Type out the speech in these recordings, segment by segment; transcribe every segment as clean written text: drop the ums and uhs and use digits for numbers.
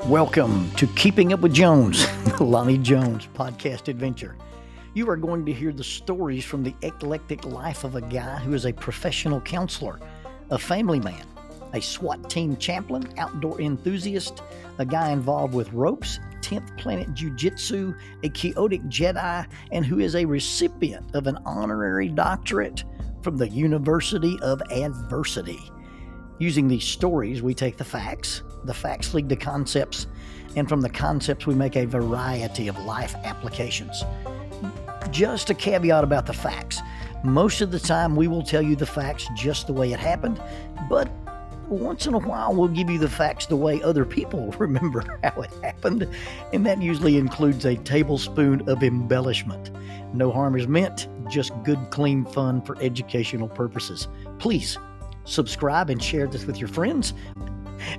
Welcome to Keeping Up with Jones, the Lonnie Jones podcast adventure. You are going to hear the stories from the eclectic life of a guy who is a professional counselor, a family man, a SWAT team chaplain, outdoor enthusiast, a guy involved with ropes, 10th Planet Jiu-Jitsu, a chaotic Jedi, and who is a recipient of an honorary doctorate from the University of Adversity. Using these stories, we take the facts lead to concepts, and from the concepts we make a variety of life applications. Just a caveat about the facts. Most of the time we will tell you the facts just the way it happened, but once in a while we'll give you the facts the way other people remember how it happened, and that usually includes a tablespoon of embellishment. No harm is meant, just good, clean fun for educational purposes. Please subscribe and share this with your friends.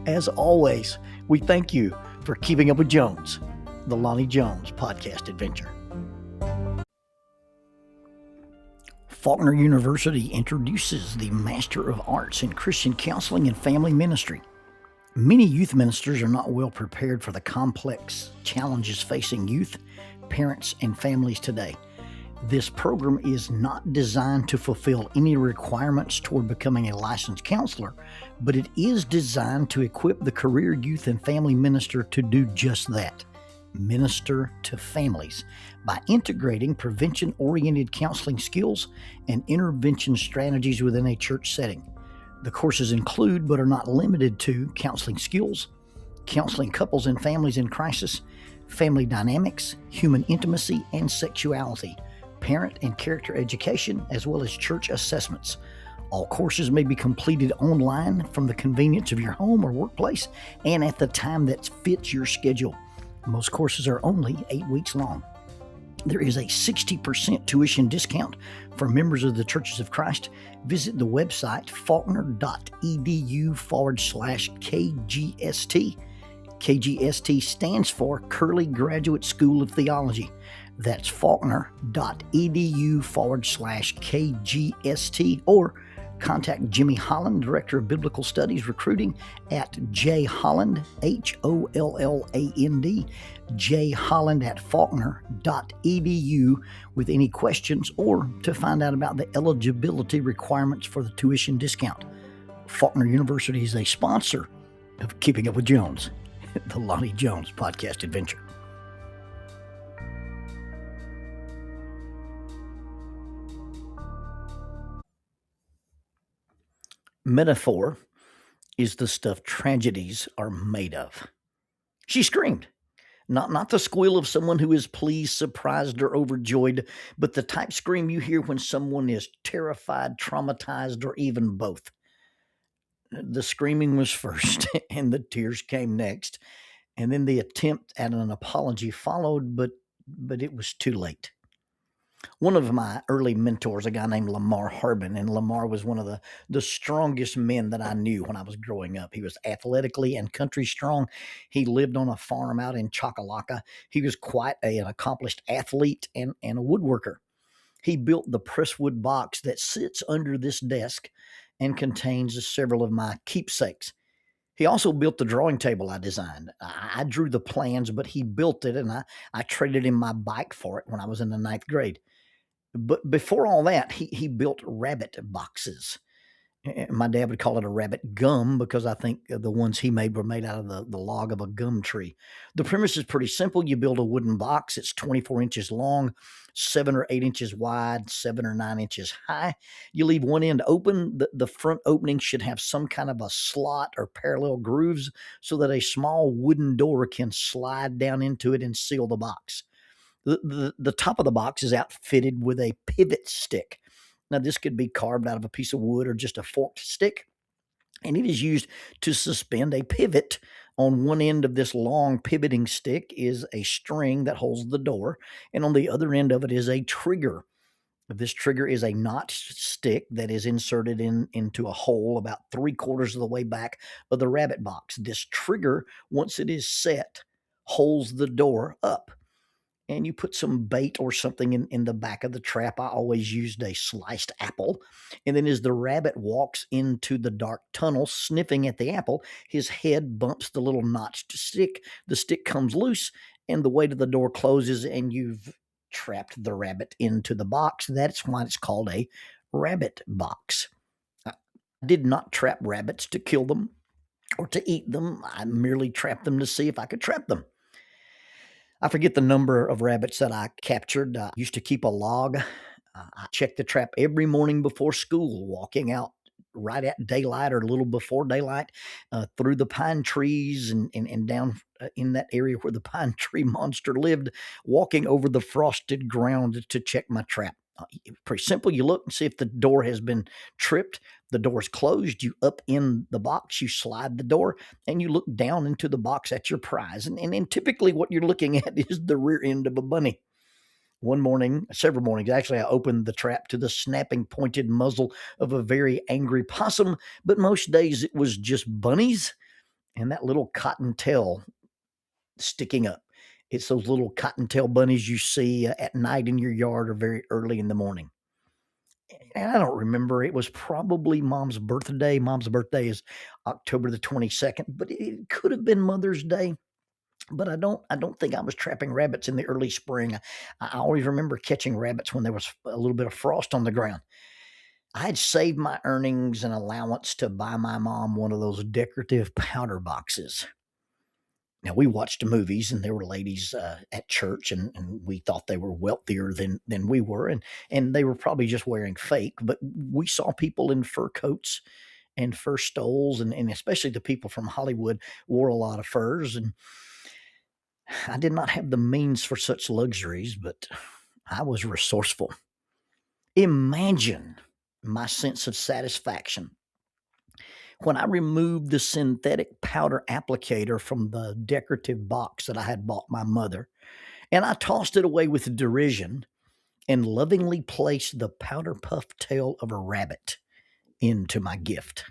As always, we thank you for keeping up with Jones, the Lonnie Jones podcast adventure. Faulkner University introduces the Master of Arts in Christian Counseling and Family Ministry. Many youth ministers are not well prepared for the complex challenges facing youth, parents, and families today. This program is not designed to fulfill any requirements toward becoming a licensed counselor, but it is designed to equip the career youth and family minister to do just that, minister to families, by integrating prevention-oriented counseling skills and intervention strategies within a church setting. The courses include, but are not limited to, counseling skills, counseling couples and families in crisis, family dynamics, human intimacy and sexuality, parent and character education, as well as church assessments. All courses may be completed online from the convenience of your home or workplace and at the time that fits your schedule. Most courses are only 8 weeks long. There is a 60% tuition discount for members of the Churches of Christ. Visit the website faulkner.edu/KGST. KGST stands for Curley Graduate School of Theology. That's faulkner.edu/KGST, or contact Jimmy Holland, Director of Biblical Studies Recruiting, at jholland, HOLLAND, jholland@faulkner.edu with any questions or to find out about the eligibility requirements for the tuition discount. Faulkner University is a sponsor of Keeping Up with Jones, the Lonnie Jones podcast adventure. Metaphor is the stuff tragedies are made of. She screamed. Not the squeal of someone who is pleased, surprised, or overjoyed, but the type scream you hear when someone is terrified, traumatized, or even both. The screaming was first, and the tears came next, and then the attempt at an apology followed, but it was too late. One of my early mentors, a guy named Lamar Harbin, and Lamar was one of the strongest men that I knew when I was growing up. He was athletically and country strong. He lived on a farm out in Chakalaka. He was quite an accomplished athlete and a woodworker. He built the presswood box that sits under this desk and contains several of my keepsakes. He also built the drawing table I designed. I drew the plans, but he built it, and I traded him my bike for it when I was in the 9th grade. But before all that, he built rabbit boxes. My dad would call it a rabbit gum because I think the ones he made were made out of the log of a gum tree. The premise is pretty simple. You build a wooden box. It's 24 inches long, 7 or 8 inches wide, 7 or 9 inches high. You leave one end open. The front opening should have some kind of a slot or parallel grooves so that a small wooden door can slide down into it and seal the box. The top of the box is outfitted with a pivot stick. Now, this could be carved out of a piece of wood or just a forked stick, and it is used to suspend a pivot. On one end of this long pivoting stick is a string that holds the door, and on the other end of it is a trigger. This trigger is a notched stick that is inserted into a hole about 3/4 of the way back of the rabbit box. This trigger, once it is set, holds the door up. and you put some bait or something in the back of the trap. I always used a sliced apple. And then as the rabbit walks into the dark tunnel, sniffing at the apple, his head bumps the little notched stick. The stick comes loose, and the weight of the door closes, and you've trapped the rabbit into the box. That's why it's called a rabbit box. I did not trap rabbits to kill them or to eat them. I merely trapped them to see if I could trap them. I forget the number of rabbits that I captured. I used to keep a log. I checked the trap every morning before school, walking out right at daylight or a little before daylight through the pine trees and down in that area where the pine tree monster lived, walking over the frosted ground to check my trap. Pretty simple. You look and see if the door has been tripped. The door is closed. You up in the box, you slide the door, and you look down into the box at your prize. And typically what you're looking at is the rear end of a bunny. One morning, several mornings, actually, I opened the trap to the snapping pointed muzzle of a very angry possum, but most days it was just bunnies and that little cottontail sticking up. It's those little cottontail bunnies you see at night in your yard or very early in the morning. And I don't remember. It was probably Mom's birthday. Mom's birthday is October the 22nd, but it could have been Mother's Day. But I don't think I was trapping rabbits in the early spring. I always remember catching rabbits when there was a little bit of frost on the ground. I had saved my earnings and allowance to buy my mom one of those decorative powder boxes. Now, we watched movies, and there were ladies at church, and we thought they were wealthier than we were, and they were probably just wearing fake. But we saw people in fur coats and fur stoles, and especially the people from Hollywood wore a lot of furs. And I did not have the means for such luxuries, but I was resourceful. Imagine my sense of satisfaction when I removed the synthetic powder applicator from the decorative box that I had bought my mother, and I tossed it away with derision and lovingly placed the powder puff tail of a rabbit into my gift.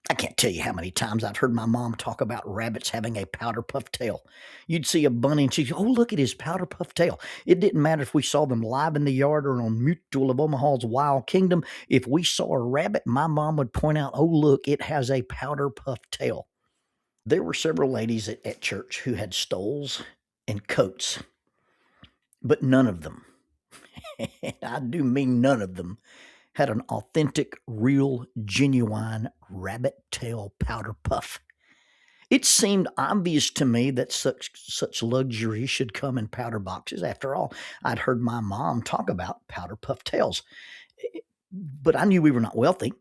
I can't tell you how many times I've heard my mom talk about rabbits having a powder puff tail. You'd see a bunny and she'd go, "Oh, look at his powder puff tail." It didn't matter if we saw them live in the yard or on Mutual of Omaha's Wild Kingdom. If we saw a rabbit, my mom would point out, "Oh, look, it has a powder puff tail." There were several ladies at church who had stoles and coats, but none of them, and I do mean none of them, had an authentic, real, genuine rabbit tail powder puff. It seemed obvious to me that such luxury should come in powder boxes. After all, I'd heard my mom talk about powder puff tails. But I knew we were not wealthy,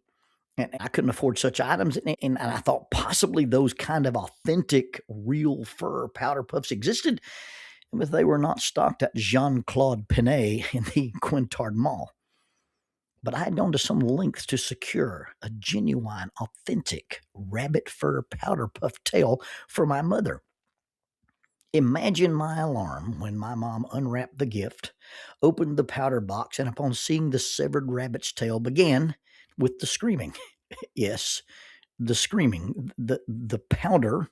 and I couldn't afford such items. And I thought possibly those kind of authentic, real fur powder puffs existed, but they were not stocked at Jean-Claude Pinet in the Quintard Mall. But I had gone to some lengths to secure a genuine, authentic rabbit fur powder puff tail for my mother. Imagine my alarm when my mom unwrapped the gift, opened the powder box, and upon seeing the severed rabbit's tail began with the screaming. Yes, the screaming. The powder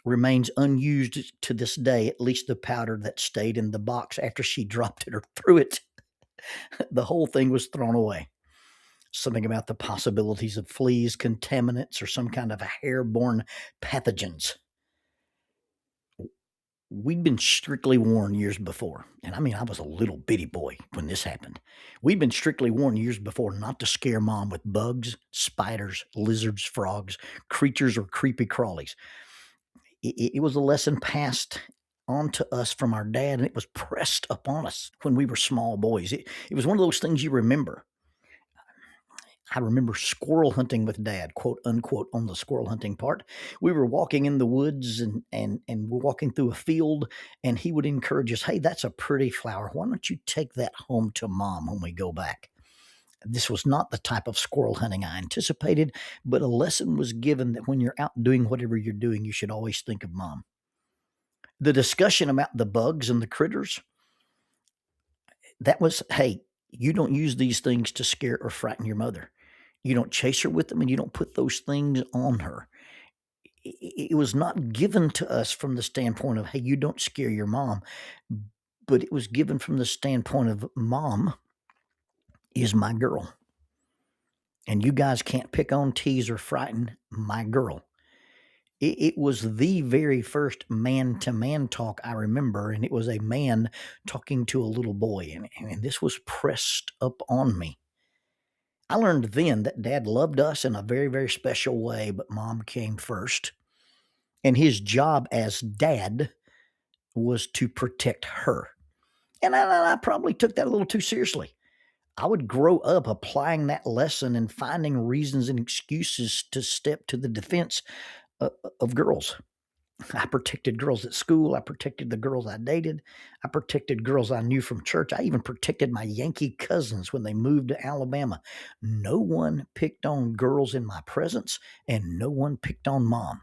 remains unused to this day, at least the powder that stayed in the box after she dropped it or threw it. The whole thing was thrown away. Something about the possibilities of fleas, contaminants, or some kind of hairborne pathogens. We'd been strictly warned years before, and I mean, I was a little bitty boy when this happened. We'd been strictly warned years before not to scare mom with bugs, spiders, lizards, frogs, creatures, or creepy crawlies. It was a lesson passed on to us from our dad, and it was pressed upon us when we were small boys. It was one of those things you remember. I remember squirrel hunting with dad, quote unquote, on the squirrel hunting part. We were walking in the woods and we're walking through a field, and he would encourage us, "Hey, that's a pretty flower. Why don't you take that home to mom when we go back?" This was not the type of squirrel hunting I anticipated, but a lesson was given that when you're out doing whatever you're doing, you should always think of mom. The discussion about the bugs and the critters, that was, hey, you don't use these things to scare or frighten your mother. You don't chase her with them, and you don't put those things on her. It was not given to us from the standpoint of, hey, you don't scare your mom. but it was given from the standpoint of mom is my girl. And you guys can't pick on, tease, or frighten my girl. It was the very first man-to-man talk I remember, and it was a man talking to a little boy, and this was pressed up on me. I learned then that Dad loved us in a very, very special way, but Mom came first. And his job as dad was to protect her. And I probably took that a little too seriously. I would grow up applying that lesson and finding reasons and excuses to step to the defense of girls. I protected girls at school. I protected the girls I dated. I protected girls I knew from church. I even protected my Yankee cousins when they moved to Alabama. No one picked on girls in my presence, and no one picked on Mom.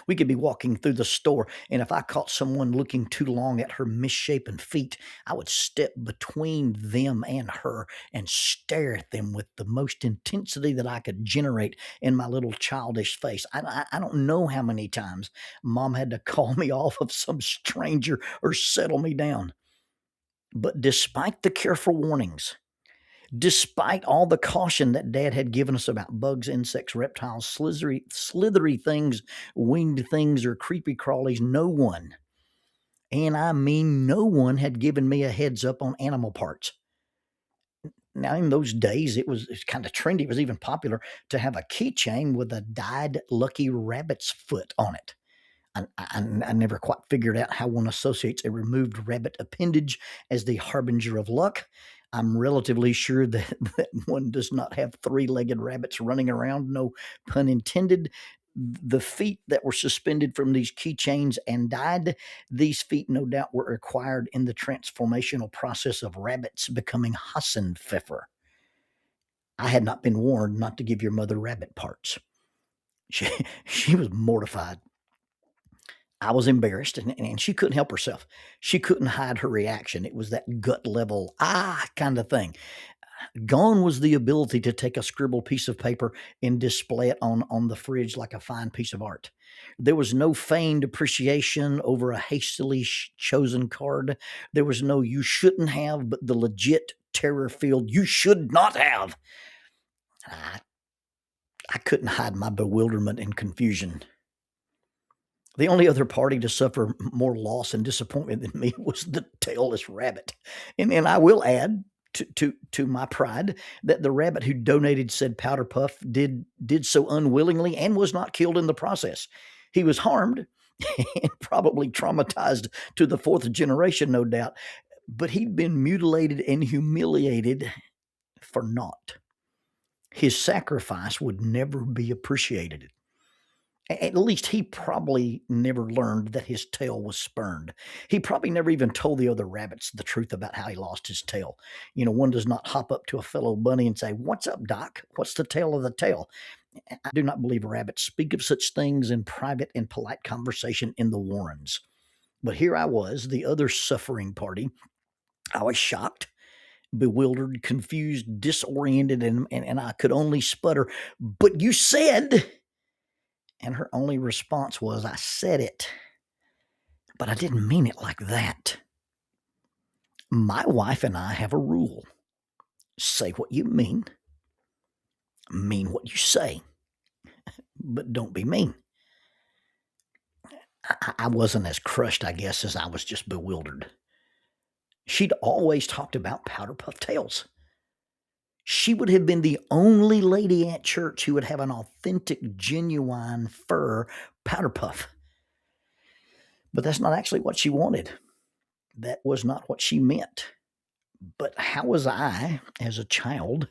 We could be walking through the store, and if I caught someone looking too long at her misshapen feet, I would step between them and her and stare at them with the most intensity that I could generate in my little childish face. I don't know how many times Mom had to call me off of some stranger or settle me down. But despite the careful warnings, despite all the caution that Dad had given us about bugs, insects, reptiles, slithery things, winged things, or creepy crawlies, no one, and I mean no one, had given me a heads up on animal parts. Now, in those days, it's kind of trendy. It was even popular to have a keychain with a dyed lucky rabbit's foot on it. I never quite figured out how one associates a removed rabbit appendage as the harbinger of luck. I'm relatively sure that one does not have three-legged rabbits running around, no pun intended. The feet that were suspended from these keychains and dyed, these feet no doubt were acquired in the transformational process of rabbits becoming Hassenpfeffer. I had not been warned not to give your mother rabbit parts. She was mortified. I was embarrassed, and she couldn't help herself. She couldn't hide her reaction. It was that gut level, kind of thing. Gone was the ability to take a scribbled piece of paper and display it on the fridge like a fine piece of art. There was no feigned appreciation over a hastily chosen card. There was no you shouldn't have, but the legit terror-filled you should not have. I couldn't hide my bewilderment and confusion. The only other party to suffer more loss and disappointment than me was the tailless rabbit. And I will add to my pride that the rabbit who donated said powder puff did so unwillingly and was not killed in the process. He was harmed and probably traumatized to the fourth generation, no doubt, but he'd been mutilated and humiliated for naught. His sacrifice would never be appreciated. At least he probably never learned that his tail was spurned. He probably never even told the other rabbits the truth about how he lost his tail. One does not hop up to a fellow bunny and say, "What's up, Doc? What's the tail of the tail?" I do not believe rabbits speak of such things in private and polite conversation in the warrens. But here I was, the other suffering party. I was shocked, bewildered, confused, disoriented, and I could only sputter, "But you said..." And her only response was, "I said it, but I didn't mean it like that." My wife and I have a rule. Say what you mean what you say, but don't be mean. I wasn't as crushed, I guess, as I was just bewildered. She'd always talked about powder puff tails. She would have been the only lady at church who would have an authentic, genuine fur powder puff. But that's not actually what she wanted. That was not what she meant. But how was I, as a child,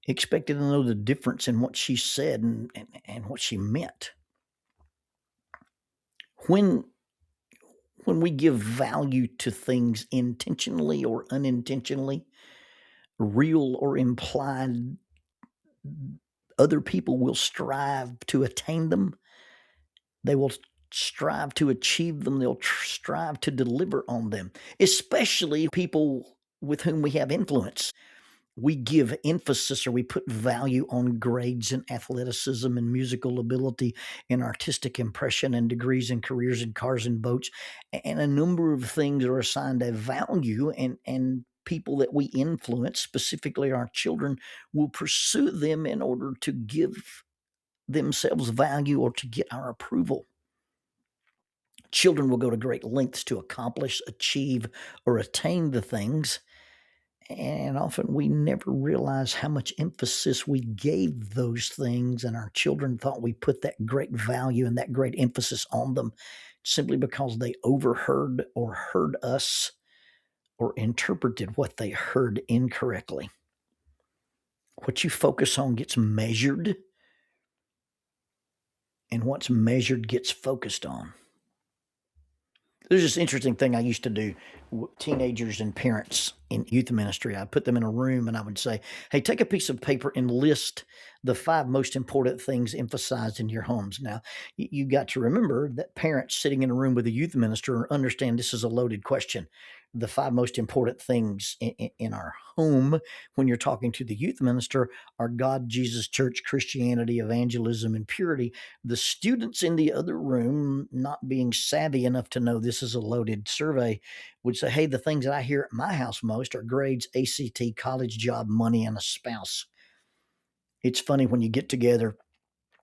expected to know the difference in what she said and what she meant? When we give value to things intentionally or unintentionally, real or implied, other people will strive to attain them. They will strive to achieve them. They'll strive to deliver on them, especially people with whom we have influence. We give emphasis or we put value on grades and athleticism and musical ability and artistic impression and degrees and careers and cars and boats. And a number of things are assigned a value, and people that we influence, specifically our children, will pursue them in order to give themselves value or to get our approval. Children will go to great lengths to accomplish, achieve, or attain the things. And often we never realize how much emphasis we gave those things, and our children thought we put that great value and that great emphasis on them simply because they overheard or heard us or interpreted what they heard incorrectly. What you focus on gets measured, and what's measured gets focused on. There's this interesting thing I used to do with teenagers and parents in youth ministry. I'd put them in a room and I would say, hey, take a piece of paper and list the 5 most important things emphasized in your homes. Now, you got to remember that parents sitting in a room with a youth minister understand this is a loaded question. The 5 most important things in our home when you're talking to the youth minister are God, Jesus, church, Christianity, evangelism, and purity. The students in the other room, not being savvy enough to know this is a loaded survey, would say, hey, the things that I hear at my house most are grades, ACT, college, job, money, and a spouse. It's funny when you get together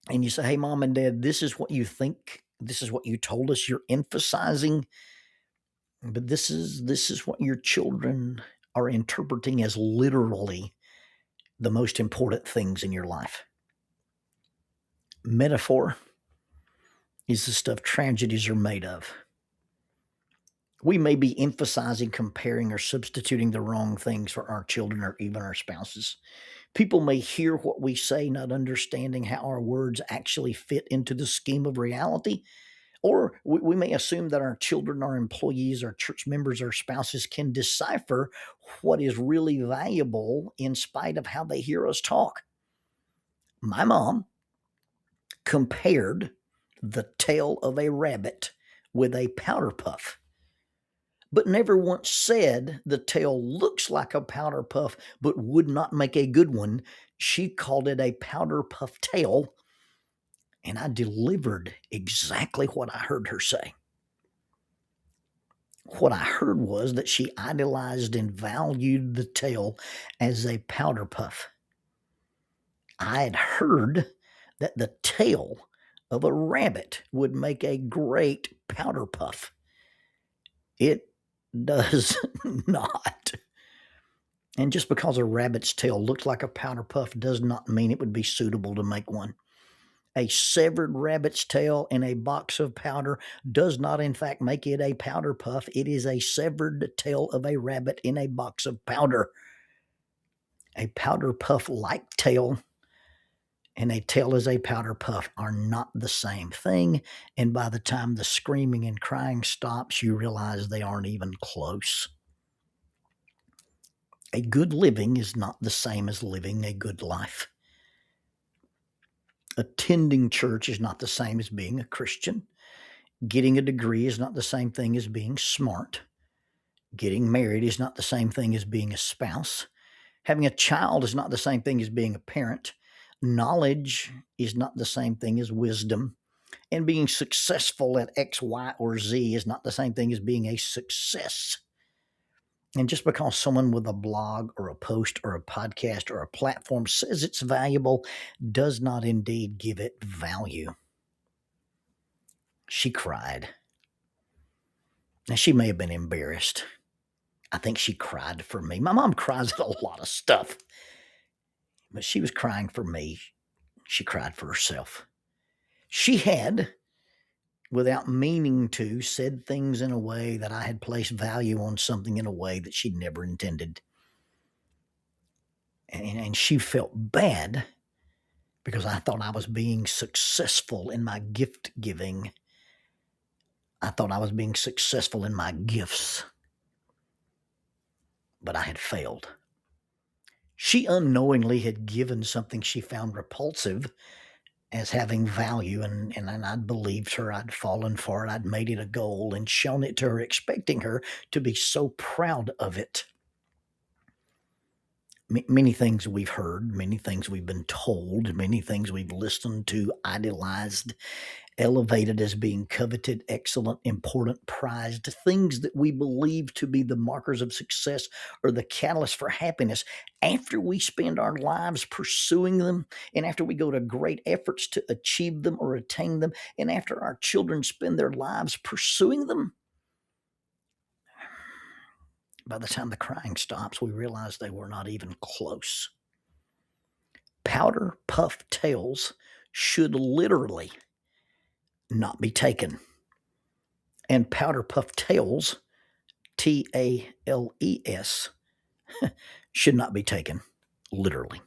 and you say, hey, mom and dad, this is what you think, this is what you told us you're emphasizing, but this is what your children are interpreting as literally the most important things in your life. Metaphor is the stuff tragedies are made of. We may be emphasizing, comparing, or substituting the wrong things for our children or even our spouses. People may hear what we say, not understanding how our words actually fit into the scheme of reality. Or we may assume that our children, our employees, our church members, our spouses can decipher what is really valuable in spite of how they hear us talk. My mom compared the tail of a rabbit with a powder puff, but never once said the tail looks like a powder puff but would not make a good one. She called it a powder puff tail, and I delivered exactly what I heard her say. What I heard was that she idolized and valued the tail as a powder puff. I had heard that the tail of a rabbit would make a great powder puff. It does not. And just because a rabbit's tail looks like a powder puff does not mean it would be suitable to make one. A severed rabbit's tail in a box of powder does not, in fact, make it a powder puff. It is a severed tail of a rabbit in a box of powder. A powder puff-like tail and a tail as a powder puff are not the same thing. And by the time the screaming and crying stops, you realize they aren't even close. A good living is not the same as living a good life. Attending church is not the same as being a Christian. Getting a degree is not the same thing as being smart. Getting married is not the same thing as being a spouse. Having a child is not the same thing as being a parent. Knowledge is not the same thing as wisdom. And being successful at X, Y, or Z is not the same thing as being a success. And just because someone with a blog or a post or a podcast or a platform says it's valuable does not indeed give it value. She cried. Now, she may have been embarrassed. I think she cried for me. My mom cries at a lot of stuff, but she was crying for me. She cried for herself. She had, without meaning to, said things in a way that I had placed value on something in a way that she never intended. And she felt bad because I thought I was being successful in my gift giving. I thought I was being successful in my gifts, but I had failed. She unknowingly had given something she found repulsive as having value, and I'd believed her. I'd fallen for it. I'd made it a goal and shown it to her, expecting her to be so proud of it. many things we've heard, many things we've been told, many things we've listened to, idolized, elevated as being coveted, excellent, important, prized, things that we believe to be the markers of success or the catalyst for happiness. After we spend our lives pursuing them, and after we go to great efforts to achieve them or attain them, and after our children spend their lives pursuing them, by the time the crying stops, we realize they were not even close. Powder puff tails should literally not be taken. And powder puff tails, TALES, should not be taken literally.